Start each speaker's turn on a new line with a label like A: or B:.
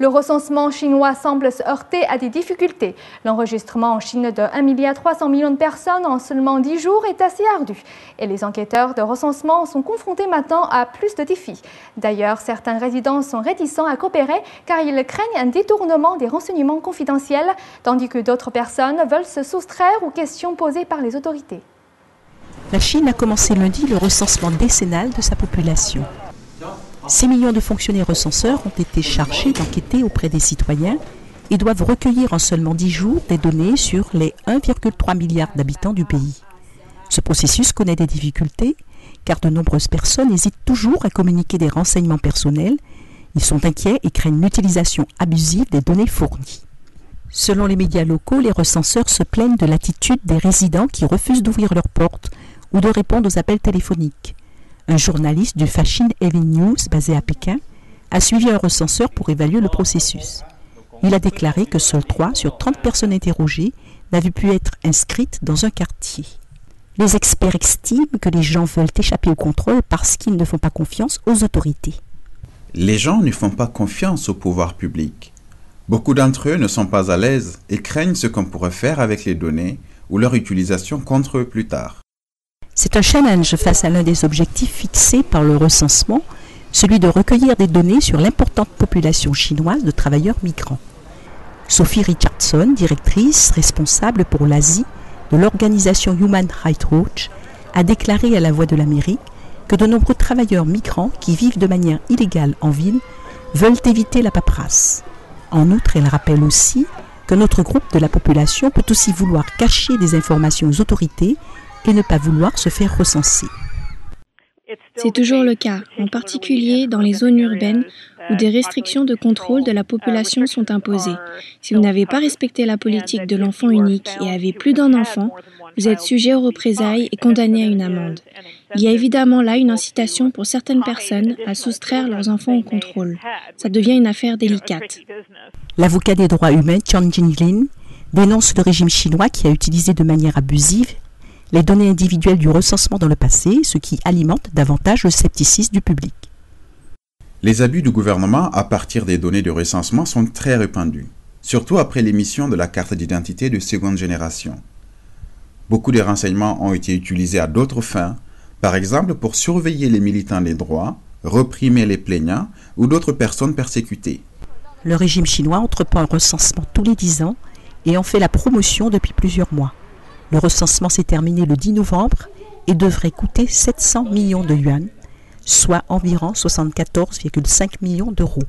A: Le recensement chinois semble se heurter à des difficultés. L'enregistrement en Chine de 1,3 milliard de personnes en seulement 10 jours est assez ardu. Et les enquêteurs de recensement sont confrontés maintenant à plus de défis. D'ailleurs, certains résidents sont réticents à coopérer car ils craignent un détournement des renseignements confidentiels, tandis que d'autres personnes veulent se soustraire aux questions posées par les autorités.
B: La Chine a commencé lundi le recensement décennal de sa population. 6 millions de fonctionnaires recenseurs ont été chargés d'enquêter auprès des citoyens et doivent recueillir en seulement 10 jours des données sur les 1,3 milliard d'habitants du pays. Ce processus connaît des difficultés car de nombreuses personnes hésitent toujours à communiquer des renseignements personnels. Ils sont inquiets et craignent l'utilisation abusive des données fournies. Selon les médias locaux, les recenseurs se plaignent de l'attitude des résidents qui refusent d'ouvrir leurs portes ou de répondre aux appels téléphoniques. Un journaliste du Fashion Evening News, basé à Pékin, a suivi un recenseur pour évaluer le processus. Il a déclaré que seules 3 sur 30 personnes interrogées n'avaient pu être inscrites dans un quartier. Les experts estiment que les gens veulent échapper au contrôle parce qu'ils ne font pas confiance aux autorités.
C: Les gens ne font pas confiance au pouvoir public. Beaucoup d'entre eux ne sont pas à l'aise et craignent ce qu'on pourrait faire avec les données ou leur utilisation contre eux plus tard.
B: C'est un challenge face à l'un des objectifs fixés par le recensement, celui de recueillir des données sur l'importante population chinoise de travailleurs migrants. Sophie Richardson, directrice responsable pour l'Asie de l'organisation Human Rights Watch, a déclaré à La Voix de l'Amérique que de nombreux travailleurs migrants qui vivent de manière illégale en ville veulent éviter la paperasse. En outre, elle rappelle aussi que notre groupe de la population peut aussi vouloir cacher des informations aux autorités et ne pas vouloir se faire recenser.
D: C'est toujours le cas, en particulier dans les zones urbaines où des restrictions de contrôle de la population sont imposées. Si vous n'avez pas respecté la politique de l'enfant unique et avez plus d'un enfant, vous êtes sujet aux représailles et condamné à une amende. Il y a évidemment là une incitation pour certaines personnes à soustraire leurs enfants au contrôle. Ça devient une affaire délicate.
B: L'avocat des droits humains, Tian Jinlin, dénonce le régime chinois qui a utilisé de manière abusive les données individuelles du recensement dans le passé, ce qui alimente davantage le scepticisme du public.
C: Les abus du gouvernement à partir des données de recensement sont très répandus, surtout après l'émission de la carte d'identité de seconde génération. Beaucoup de renseignements ont été utilisés à d'autres fins, par exemple pour surveiller les militants des droits, réprimer les plaignants ou d'autres personnes persécutées.
B: Le régime chinois entreprend un recensement tous les 10 ans et en fait la promotion depuis plusieurs mois. Le recensement s'est terminé le 10 novembre et devrait coûter 700 millions de yuan, soit environ 74,5 millions d'euros.